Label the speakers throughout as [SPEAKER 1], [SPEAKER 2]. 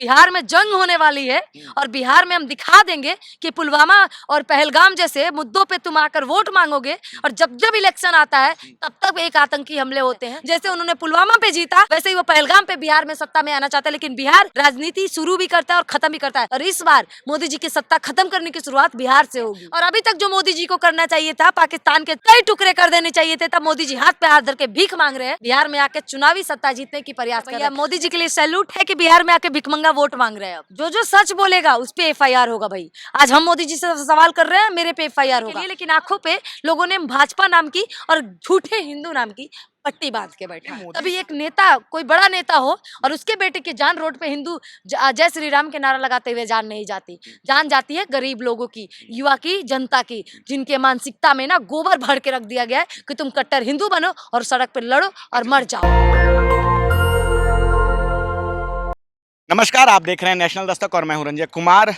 [SPEAKER 1] बिहार में जंग होने वाली है और बिहार में हम दिखा देंगे कि पुलवामा और पहलगाम जैसे मुद्दों पे तुम आकर वोट मांगोगे और जब जब इलेक्शन आता है तब तब एक आतंकी हमले होते हैं। जैसे उन्होंने पुलवामा पे जीता वैसे ही वो पहलगाम पे बिहार में सत्ता में आना चाहता है, लेकिन बिहार राजनीति शुरू भी करता है और खत्म भी करता है। और इस बार मोदी जी की सत्ता खत्म करने की शुरुआत बिहार से होगी। और अभी तक जो मोदी जी को करना चाहिए था, पाकिस्तान के कई टुकड़े कर देने चाहिए थे, तब मोदी जी हाथ पे हाथ धर के भीख मांग रहे हैं। बिहार में आके चुनावी सत्ता जीतने की प्रयास कर रहे हैं। मोदी जी के लिए सैल्यूट है कि बिहार में आके भिखमंगा वोट मांग रहे हैं। जो जो सच बोलेगा उस पे एफआईआर होगा। भाई आज हम मोदी जी से सवाल कर रहे हैं, मेरे पे एफआईआर होगा। लेकिन आंखों पे लोगों ने भाजपा नाम की और झूठे हिंदू नाम की पट्टी बांध के बैठे। अभी एक नेता, कोई बड़ा नेता हो और उसके बेटे की जान रोड पे हिंदू जय श्री राम के नारा लगाते हुए जान नहीं जाती। जान जाती है गरीब लोगों की, युवा की, जनता की, जिनके मानसिकता में ना गोबर भर के रख दिया गया है कि तुम कट्टर हिंदू बनो और सड़क पे लड़ो और मर जाओ।
[SPEAKER 2] नमस्कार, आप देख रहे हैं नेशनल दस्तक और मैं हूं रंजय कुमार।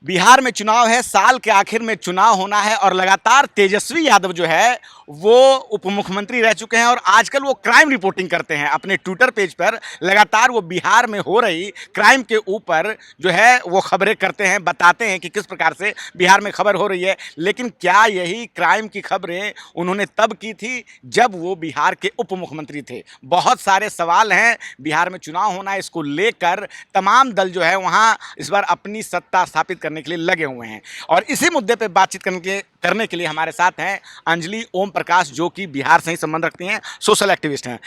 [SPEAKER 2] बिहार में चुनाव है, साल के आखिर में चुनाव होना है और लगातार तेजस्वी यादव जो है वो उप मुख्यमंत्री रह चुके हैं और आजकल वो क्राइम रिपोर्टिंग करते हैं अपने ट्विटर पेज पर। लगातार वो बिहार में हो रही क्राइम के ऊपर जो है वो खबरें करते हैं, बताते हैं कि किस प्रकार से बिहार में खबर हो रही है। लेकिन क्या यही क्राइम की खबरें उन्होंने तब की थी जब वो बिहार के उप मुख्यमंत्री थे? बहुत सारे सवाल हैं। बिहार में चुनाव होना है, इसको लेकर तमाम दल जो है वहाँ इस बार अपनी सत्ता स्थापित करने के लिए लगे हुए हैं और इसी मुद्दे पे बातचीत करने के लिए हमारे साथ हैं अंजलि ओम प्रकाश, जो कि बिहार से ही संबंध रखती हैं, सोशल एक्टिविस्ट हैं।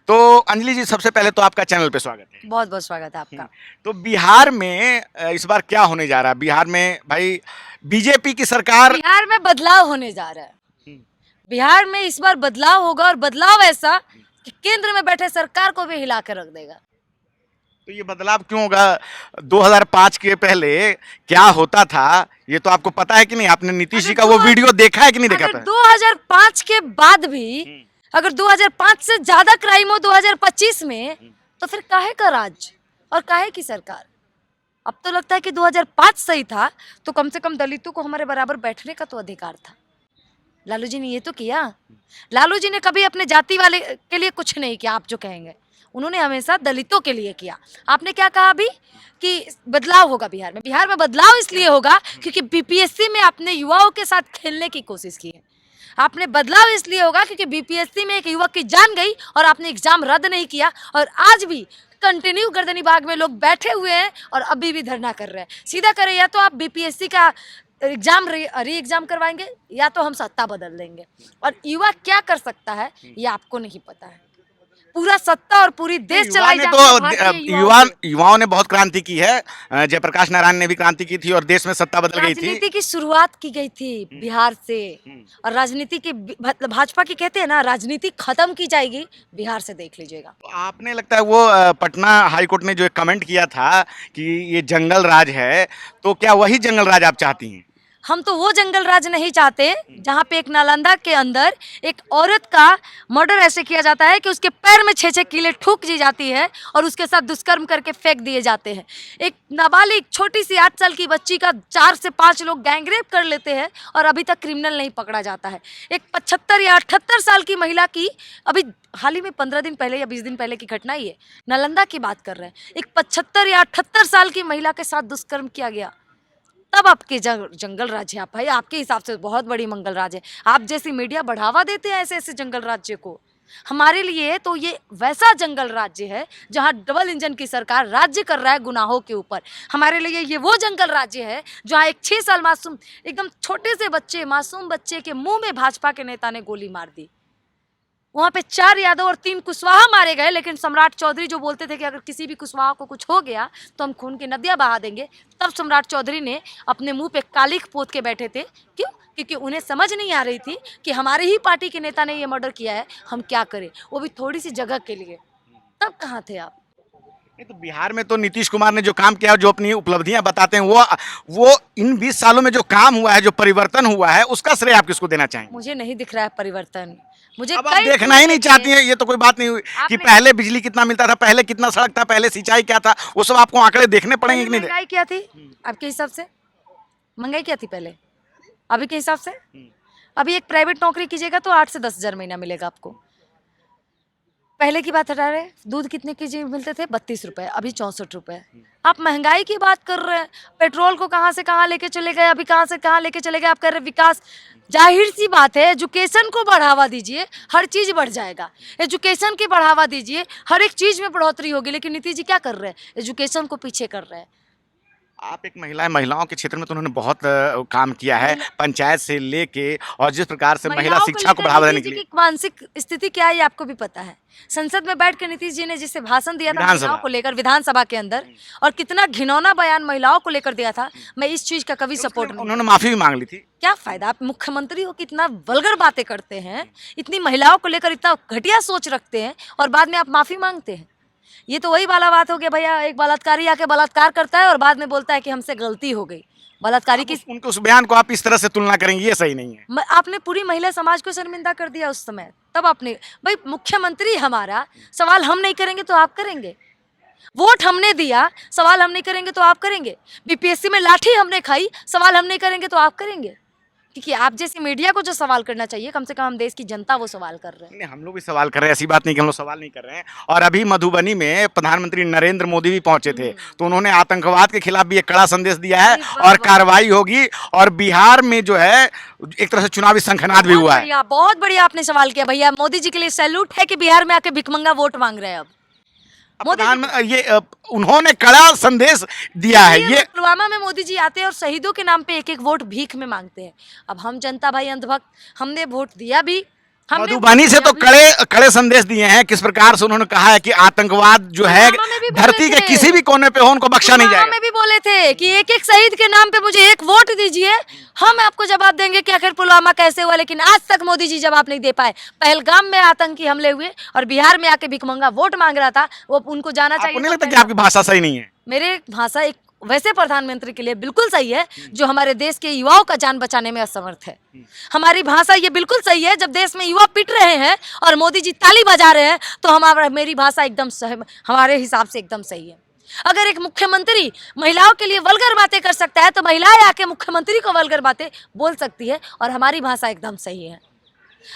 [SPEAKER 2] तो अंजलि जी, सबसे पहले तो आपका चैनल पे स्वागत है।
[SPEAKER 1] बहुत बहुत स्वागत है आपका।
[SPEAKER 2] तो बिहार में इस बार क्या होने जा रहा है? बिहार में भाई बीजेपी की सरकार,
[SPEAKER 1] बिहार में बदलाव होने जा रहा है। बिहार में इस बार बदलाव होगा और बदलाव ऐसा कि केंद्र में बैठे सरकार को भी हिला कर रख देगा।
[SPEAKER 2] तो ये बदलाव क्यों होगा? 2005 के पहले क्या होता था ये तो आपको पता है कि नहीं? आपने नीतीश जी का वो वीडियो देखा है कि नहीं देखा?
[SPEAKER 1] अगर 2005 के बाद भी अगर 2005 से ज्यादा क्राइम हो 2025 में तो फिर काहे का राज और काहे की सरकार? अब तो लगता है कि 2005 सही था, तो कम से कम दलितों को हमारे बराबर बैठने का तो अधिकार था। लालू जी ने ये तो किया। लालू जी ने कभी अपने जाति वाले के लिए कुछ नहीं किया। आप जो कहेंगे, उन्होंने हमेशा दलितों के लिए किया। आपने क्या कहा अभी कि बदलाव होगा बिहार में? बिहार में बदलाव इसलिए होगा क्योंकि बीपीएससी में आपने युवाओं के साथ खेलने की कोशिश की है। आपने बदलाव इसलिए होगा क्योंकि बीपीएससी में एक युवक की जान गई और आपने एग्जाम रद्द नहीं किया और आज भी कंटिन्यू गर्दनी बाग में लोग बैठे हुए हैं और अभी भी धरना कर रहे हैं। सीधा करें, या तो आप बीपीएससी का एग्जाम री एग्जाम करवाएंगे या तो हम सत्ता बदल देंगे। और युवा क्या कर सकता है ये आपको नहीं पता है। पूरा सत्ता और पूरी देश चलाई जाती है।
[SPEAKER 2] युवाओं ने बहुत क्रांति की है। जयप्रकाश नारायण ने भी क्रांति की थी और देश में सत्ता बदल गई थी।
[SPEAKER 1] राजनीति की शुरुआत की गई थी बिहार से और राजनीति की भाजपा की कहते हैं ना, राजनीति खत्म की जाएगी बिहार से, देख लीजिएगा।
[SPEAKER 2] आपने लगता है वो पटना हाईकोर्ट ने जो एक कमेंट किया था कि ये जंगल राज है, तो क्या वही जंगल राज आप चाहती हैं?
[SPEAKER 1] हम तो वो जंगल राज नहीं चाहते जहाँ पे एक नालंदा के अंदर एक औरत का मर्डर ऐसे किया जाता है कि उसके पैर में 6-6 कीले ठोक दी जाती है और उसके साथ दुष्कर्म करके फेंक दिए जाते हैं। एक नाबालिग छोटी सी 8 साल की बच्ची का 4 से 5 लोग गैंगरेप कर लेते हैं और अभी तक क्रिमिनल नहीं पकड़ा जाता है। एक 75 या 78 साल की महिला की, अभी हाल ही में 15 दिन पहले या 20 दिन पहले की घटना ही है, नालंदा की बात कर रहे हैं। एक 75 या 78 साल की महिला के साथ दुष्कर्म किया गया। तब आपके जंगल राज है। आप भाई, आपके हिसाब से बहुत बड़ी मंगल राज है। आप जैसी मीडिया बढ़ावा देते हैं ऐसे ऐसे जंगल राज्य को। हमारे लिए तो ये वैसा जंगल राज्य है जहां डबल इंजन की सरकार राज्य कर रहा है गुनाहों के ऊपर। हमारे लिए ये वो जंगल राज्य है जहां एक 6 साल मासूम, एकदम छोटे से बच्चे, मासूम बच्चे के मुंह में भाजपा के नेता ने गोली मार दी। वहाँ पे 4 यादव और 3 कुशवाहा मारे गए, लेकिन सम्राट चौधरी जो बोलते थे कि अगर किसी भी कुशवाहा को कुछ हो गया तो हम खून की नदियाँ बहा देंगे, तब सम्राट चौधरी ने अपने मुंह पे कालिख पोत के बैठे थे। क्यों? क्योंकि उन्हें समझ नहीं आ रही थी कि हमारे ही पार्टी के नेता ने ये मर्डर किया है, हम क्या करें, वो भी थोड़ी सी जगह के लिए। तब कहाँ थे आप?
[SPEAKER 2] तो बिहार में तो नीतीश कुमार ने जो काम किया, जो अपनी उपलब्धियां बताते हैं, वो इन 20 सालों में जो काम हुआ है, जो परिवर्तन हुआ है, उसका श्रेय आप किसको देना चाहेंगे?
[SPEAKER 1] मुझे नहीं दिख रहा है परिवर्तन। मुझे
[SPEAKER 2] अब आप देखना ही नहीं चाहती हैं, ये तो कोई बात नहीं हुई कि पहले बिजली कितना मिलता था, पहले कितना सड़क था, पहले सिंचाई क्या था, वो सब आपको आंकड़े देखने पड़ेंगे कि नहीं?
[SPEAKER 1] महंगाई क्या थी आपके हिसाब से? महंगाई क्या थी पहले अभी के हिसाब से? अभी एक प्राइवेट नौकरी कीजिएगा तो 8 से 10 हज़ार महीना मिलेगा आपको। पहले की बात हटा रहे हैं, दूध कितने केजी मिलते थे? 32 रुपए, अभी 64 रुपए। आप महंगाई की बात कर रहे हैं, पेट्रोल को कहाँ से कहाँ लेके चले गए, अभी कहाँ से कहाँ लेके चले गए। आप कह रहे हैं विकास, जाहिर सी बात है, एजुकेशन को बढ़ावा दीजिए, हर चीज बढ़ जाएगा। एजुकेशन की बढ़ावा दीजिए, हर एक चीज में बढ़ोतरी होगी। लेकिन नीतीश जी क्या कर रहे हैं? एजुकेशन को पीछे कर रहे हैं।
[SPEAKER 2] आप एक महिलाओं के क्षेत्र में तो उन्होंने बहुत काम किया है, पंचायत से लेके, और जिस प्रकार से महिला
[SPEAKER 1] महिलाओं
[SPEAKER 2] शिक्षा को
[SPEAKER 1] लेकर
[SPEAKER 2] बढ़ावा देने
[SPEAKER 1] नीतीश
[SPEAKER 2] के
[SPEAKER 1] जी
[SPEAKER 2] लिए
[SPEAKER 1] की मानसिक स्थिति क्या है ये आपको भी पता है। संसद में बैठ के नीतीश जी ने जिससे भाषण दिया था
[SPEAKER 2] विधानसभा।
[SPEAKER 1] महिलाओं को लेकर विधानसभा के अंदर, और कितना घिनौना बयान महिलाओं को लेकर दिया था, मैं इस चीज का कभी सपोर्ट नहीं।
[SPEAKER 2] उन्होंने माफी भी मांग ली थी।
[SPEAKER 1] क्या फायदा, आप मुख्यमंत्री हो, कितना वल्गर बातें करते हैं, इतनी महिलाओं को लेकर इतना घटिया सोच रखते हैं, और बाद में आप माफी मांगते हैं। ये तो वही वाला बात हो गया भैया, एक बलात्कारी आके बलात्कार करता है और बाद में बोलता है कि हमसे गलती हो गई। बलात्कारी की
[SPEAKER 2] उनके उस बयान को आप इस तरह से तुलना करेंगे, ये सही नहीं है।
[SPEAKER 1] आपने पूरी महिला समाज को शर्मिंदा कर दिया उस समय। तब आपने, भाई मुख्यमंत्री हमारा, सवाल हम नहीं करेंगे तो आप करेंगे। वोट हमने दिया, सवाल हम नहीं करेंगे तो आप करेंगे। बीपीएससी में लाठी हमने खाई, सवाल हम नहीं करेंगे तो आप करेंगे। क्योंकि आप जैसे मीडिया को जो सवाल करना चाहिए, कम से कम हम देश की जनता वो सवाल कर रहे हैं।
[SPEAKER 2] नहीं, हम लोग भी सवाल कर रहे हैं, ऐसी बात नहीं कि हम लोग सवाल नहीं कर रहे हैं। और अभी मधुबनी में प्रधानमंत्री नरेंद्र मोदी भी पहुंचे थे, तो उन्होंने आतंकवाद के खिलाफ भी एक कड़ा संदेश दिया है और कार्रवाई होगी। और बिहार में जो है एक तरह से चुनावी शंखनाद भी हुआ है।
[SPEAKER 1] बहुत बढ़िया आपने सवाल किया भैया। मोदी जी के लिए सैल्यूट है कि बिहार में आके भिखमंगा वोट मांग रहे हैं। अब
[SPEAKER 2] उन्होंने कड़ा संदेश दिया है। ये
[SPEAKER 1] पुलवामा में मोदी जी आते हैं और शहीदों के नाम पे एक एक वोट भीख में मांगते हैं। अब हम जनता भाई अंधभक्त, हमने वोट दिया भी,
[SPEAKER 2] मधुबनी से तो कड़े संदेश दिए हैं। किस प्रकार से उन्होंने कहा है कि आतंकवाद जो है धरती के किसी भी कोने पे हो, उनको बख्शा नहीं जाएगा।
[SPEAKER 1] में भी बोले थे कि एक एक शहीद के नाम पे मुझे एक वोट दीजिए, हम आपको जवाब देंगे कि आखिर पुलवामा कैसे हुआ। लेकिन आज तक मोदी जी जवाब नहीं दे पाए। पहलगाम में आतंकी हमले हुए और बिहार में आके भिखमंगा वोट मांग रहा था, वो उनको जाना चाहिए।
[SPEAKER 2] आपको नहीं लगता कि आपकी भाषा सही नहीं है?
[SPEAKER 1] मेरे भाषा एक वैसे प्रधानमंत्री के लिए बिल्कुल सही है जो हमारे देश के युवाओं का जान बचाने में असमर्थ है। हमारी भाषा ये बिल्कुल सही है, जब देश में युवा पिट रहे हैं और मोदी जी ताली बजा रहे हैं तो मेरी भाषा एकदम हमारे हिसाब से एकदम सही है। अगर एक मुख्यमंत्री महिलाओं के लिए वल्गर बातें कर सकता है तो महिलाएं आके मुख्यमंत्री को वल्गर बातें बोल सकती है, और हमारी भाषा एकदम सही है।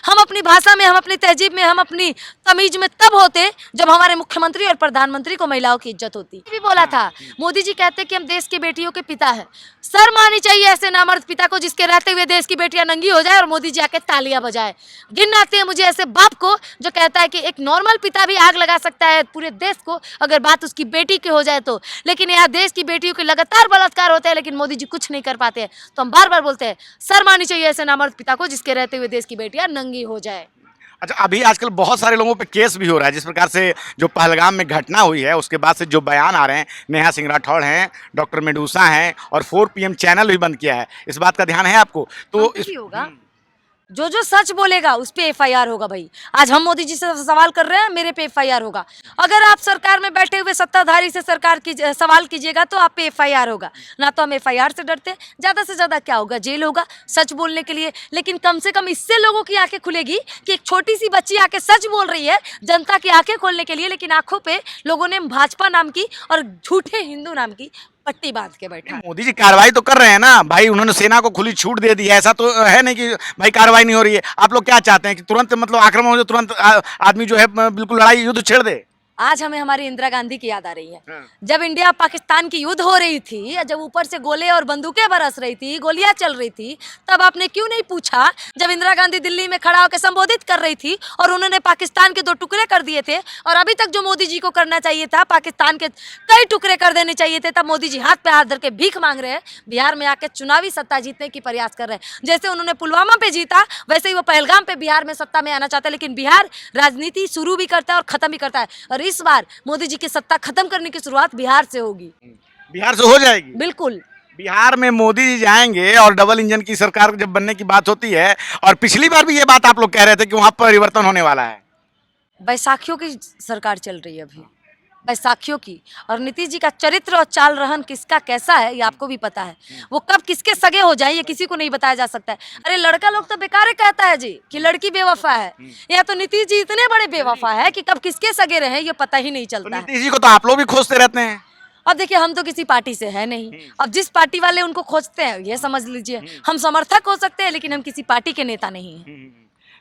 [SPEAKER 1] हम अपनी भाषा में, हम अपनी तहजीब में, हम अपनी तमीज में तब होते जब हमारे मुख्यमंत्री और प्रधानमंत्री को महिलाओं की इज्जत होती। भी बोला था, मोदी जी कहते कि हम देश की बेटियों के पिता हैं। शर्म आनी चाहिए ऐसे नामर्द पिता को जिसके रहते हुए देश की बेटियां नंगी हो जाए और मोदी जी आके तालियां बजाए। घिन आती है मुझे ऐसे बाप को जो कहता है कि एक नॉर्मल पिता भी आग लगा सकता है पूरे देश को अगर बात उसकी बेटी की हो जाए तो। लेकिन यहाँ देश की बेटियों के लगातार बलात्कार होते हैं लेकिन मोदी जी कुछ नहीं कर पाते हैं। तो हम बार बार बोलते हैं, शर्म आनी चाहिए ऐसे नामर्द पिता को जिसके रहते हुए देश की बेटियां नंगी हो जाए।
[SPEAKER 2] अच्छा, अभी आजकल बहुत सारे लोगों पे केस भी हो रहा है। जिस प्रकार से जो पहलगाम में घटना हुई है उसके बाद से जो बयान आ रहे हैं, नेहा सिंह राठौड़ हैं, डॉक्टर मेडूसा हैं, और 4 PM चैनल भी बंद किया है। इस बात का ध्यान है आपको? तो इस
[SPEAKER 1] होगा जो सच बोलेगा उस पे FIR होगा। भाई आज हम मोदी जी से सवाल कर रहे हैं, मेरे पे FIR होगा। अगर आप सरकार में बैठे हुए सत्ताधारी से सरकार की सवाल कीजिएगा तो आप पे FIR होगा। ना तो हम FIR से डरते हैं, ज़्यादा से ज़्यादा क्या होगा, जेल होगा सच बोलने के लिए। लेकिन कम से कम इससे लोगों की आंखें खुलेगी कि एक छोटी सी बच्ची आके सच बोल रही है जनता की आंखें खोलने के लिए, लेकिन आंखों पे लोगों ने भाजपा नाम की और झूठे हिंदू नाम की पट्टी बांध के बैठा।
[SPEAKER 2] मोदी जी कार्रवाई तो कर रहे हैं ना भाई, उन्होंने सेना को खुली छूट दे दी है। ऐसा तो है नहीं कि भाई कार्रवाई नहीं हो रही है। आप लोग क्या चाहते हैं कि तुरंत मतलब आक्रमण हो जाए, तुरंत आदमी जो है बिल्कुल लड़ाई युद्ध छेड़ दे?
[SPEAKER 1] आज हमें हमारी इंदिरा गांधी की याद आ रही है। जब इंडिया पाकिस्तान की युद्ध हो रही थी, जब ऊपर से गोले और बंदूकें बरस रही थी, गोलियां चल रही थी, तब आपने क्यों नहीं पूछा? जब इंदिरा गांधी दिल्ली में खड़ा होकर संबोधित कर रही थी और उन्होंने पाकिस्तान के 2 टुकड़े कर दिए थे, और अभी तक जो मोदी जी को करना चाहिए था, पाकिस्तान के कई टुकड़े कर देने चाहिए थे, तब मोदी जी हाथ पे हाथ धर के भीख मांग रहे हैं। बिहार में आके चुनावी सत्ता जीतने की प्रयास कर रहे हैं। जैसे उन्होंने पुलवामा पे जीता वैसे ही वो पहलगाम पे बिहार में सत्ता में आना चाहता है। लेकिन बिहार राजनीति शुरू भी करता है और खत्म भी करता है, और इस बार मोदी जी की सत्ता खत्म करने की शुरुआत बिहार से होगी।
[SPEAKER 2] बिहार से हो जाएगी?
[SPEAKER 1] बिल्कुल।
[SPEAKER 2] बिहार में मोदी जी जाएंगे और डबल इंजन की सरकार जब बनने की बात होती है, और पिछली बार भी ये बात आप लोग कह रहे थे कि वहां परिवर्तन होने वाला है।
[SPEAKER 1] बैसाखियों की सरकार चल रही है अभी, बैसाखियों की। और नीतीश जी का चरित्र और चाल रहन किसका कैसा है ये आपको भी पता है। वो कब किसके सगे हो जाए ये किसी को नहीं बताया जा सकता है। अरे लड़का लोग तो बेकार कहता है जी कि लड़की बेवफा है, या तो नीतीश जी इतने बड़े बेवफा है कि कब किसके सगे रहे ये पता ही नहीं चलता।
[SPEAKER 2] नीतीश जी को तो आप लोग भी खोजते रहते हैं।
[SPEAKER 1] अब देखिए, हम तो किसी पार्टी से है नहीं। अब जिस पार्टी वाले उनको खोजते हैं ये समझ लीजिए, हम समर्थक हो सकते हैं लेकिन हम किसी पार्टी के नेता नहीं हैं।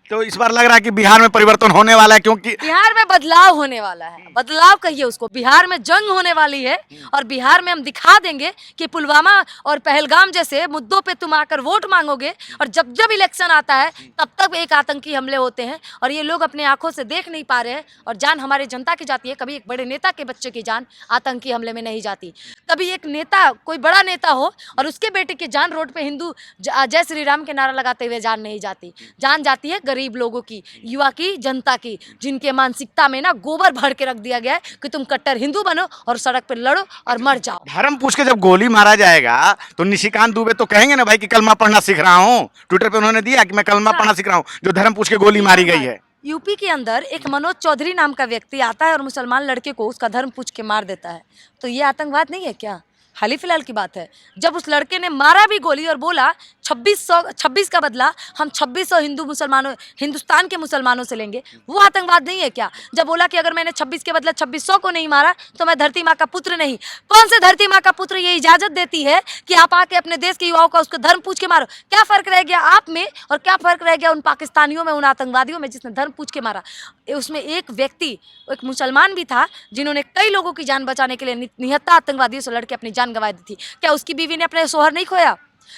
[SPEAKER 2] तो इस बार लग रहा है कि बिहार में परिवर्तन होने वाला है, क्योंकि
[SPEAKER 1] बिहार में बदलाव होने वाला है, बदलाव कहिए उसको। बिहार में जंग होने वाली है और बिहार में हम दिखा देंगे कि पुलवामा और पहलगाम जैसे मुद्दों पे तुम आकर वोट मांगोगे और जब जब इलेक्शन आता है तब तक एक आतंकी हमले होते हैं और ये लोग अपने आंखों से देख नहीं पा रहे हैं और जान हमारे जनता की जाती है। कभी एक बड़े नेता के बच्चे की जान आतंकी हमले में नहीं जाती। कभी एक नेता, कोई बड़ा नेता हो और उसके बेटे की जान रोड पे हिंदू जय श्री राम के नारा लगाते हुए जान नहीं जाती। जान जाती है गरीब लोगों की, युवा की, जनता की, जिनके मानसिकता में ना गोबर भर के रख दिया गया है कि तुम कट्टर हिंदू बनो और सड़क पर लड़ो और मर जाओ।
[SPEAKER 2] धर्म पूछ के जब गोली मारा जाएगा तो निशिकांत दुबे तो कहेंगे ना भाई कि कलमा पढ़ना सीख रहा हूँ। ट्विटर पे उन्होंने दिया कि मैं कलमा पढ़ना सीख रहा हूँ, जो धर्म पूछ के गोली मारी गई है।
[SPEAKER 1] यूपी के अंदर एक मनोज चौधरी नाम का व्यक्ति आता है और मुसलमान लड़के को उसका धर्म पूछ के मार देता है, तो ये आतंकवाद नहीं है क्या? हाल ही फिलहाल की बात है, जब उस लड़के ने मारा भी गोली और बोला 2600 का बदला हम 2600 हिंदुस्तान के मुसलमानों से लेंगे, वो आतंकवाद नहीं है क्या? जब बोला कि अगर मैंने 26 के बदला 2600 को नहीं मारा तो मैं धरती माँ का पुत्र नहीं। कौन से धरती माँ का पुत्र ये इजाजत देती है कि आप आके अपने देश के युवाओं का उसको धर्म पूछ के मारो? क्या फर्क रह गया आप में और क्या फर्क रह गया उन पाकिस्तानियों में, उन आतंकवादियों में जिसने धर्म पूछ के मारा? उसमें एक व्यक्ति, एक मुसलमान भी था जिन्होंने कई लोगों की जान बचाने के लिए निहत्था आतंकवादियों से लड़के अपनी जान गंवा दी थी। क्या उसकी बीवी ने अपने शोहर नहीं खोया?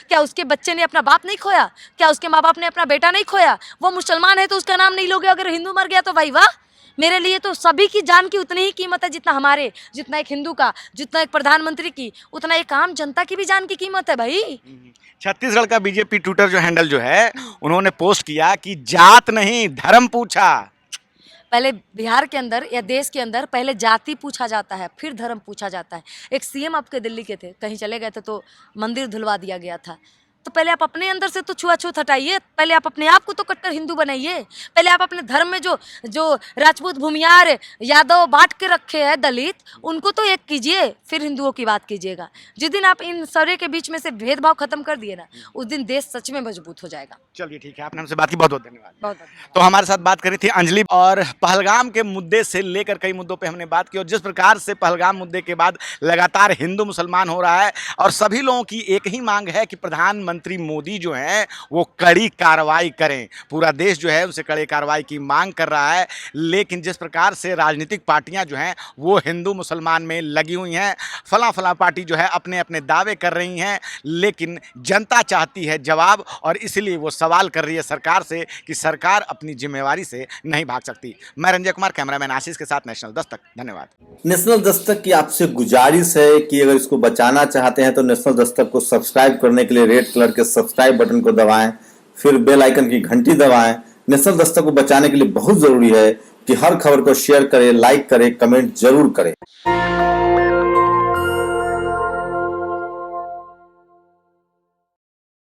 [SPEAKER 1] क्या उसके बच्चे ने अपना बाप नहीं खोया? क्या उसके माँ बाप ने अपना बेटा नहीं खोया? वो मुसलमान है तो उसका नाम नहीं लोगे, अगर हिंदू मर गया तो भाई वाह। मेरे लिए तो सभी की जान की उतनी ही कीमत है जितना एक हिंदू का, जितना एक प्रधानमंत्री की, उतना एक आम जनता की भी जान की कीमत है भाई।
[SPEAKER 2] छत्तीसगढ़ का बीजेपी ट्विटर जो हैंडल जो है, उन्होंने पोस्ट किया कि जात नहीं धर्म पूछा।
[SPEAKER 1] पहले बिहार के अंदर या देश के अंदर पहले जाति पूछा जाता है, फिर धर्म पूछा जाता है। एक सीएम आपके दिल्ली के थे, कहीं चले गए थे तो मंदिर धुलवा दिया गया था। तो पहले आप अपने अंदर से तो छुआछूत हटाइए, पहले आप अपने आप को तो कट्टर हिंदू बनाइए। पहले आप अपने धर्म में जो राजपूत, भूमियार, यादव बांट के रखे हैं, दलित, उनको तो एक कीजिए, फिर हिंदुओं की बात कीजिएगा। जिस दिन आप इन सारे के बीच में से भेदभाव खत्म कर दिए ना, उस दिन देश सच में मजबूत हो जाएगा।
[SPEAKER 2] चलिए ठीक है, आपने हमसे बात की, बहुत बहुत धन्यवाद।
[SPEAKER 1] बहुत
[SPEAKER 2] तो हमारे साथ बात करी थी अंजलि, और पहलगाम के मुद्दे से लेकर कई मुद्दों पे हमने बात की, और जिस प्रकार से पहलगाम मुद्दे के बाद लगातार हिंदू मुसलमान हो रहा है और सभी लोगों की एक ही मांग है कि प्रधानमंत्री मोदी जो हैं वो कड़ी कार्रवाई करें। पूरा देश जो है उनसे कड़ी कार्रवाई की मांग कर रहा है। लेकिन जिस प्रकार से राजनीतिक पार्टियां जो हैं वो हिंदू मुसलमान में लगी हुई हैं, फला पार्टी जो है अपने अपने दावे कर रही हैं, लेकिन जनता चाहती है जवाब, और इसलिए वो सवाल कर रही है सरकार से कि सरकार अपनी जिम्मेवारी से नहीं भाग सकती। मैं रंजय कुमार, कैमरामैन आशीष के साथ, नेशनल दस्तक। धन्यवाद।
[SPEAKER 3] नेशनल दस्तक की आपसे गुजारिश है कि अगर इसको बचाना चाहते हैं तो नेशनल दस्तक को सब्सक्राइब करने के लिए रेड कलर के सब्सक्राइब बटन को दबाएं, फिर बेल आइकन की घंटी दबाएं। नेशनल दस्तक को बचाने के लिए बहुत जरूरी है कि हर खबर को शेयर करें, लाइक करें, कमेंट जरूर करें।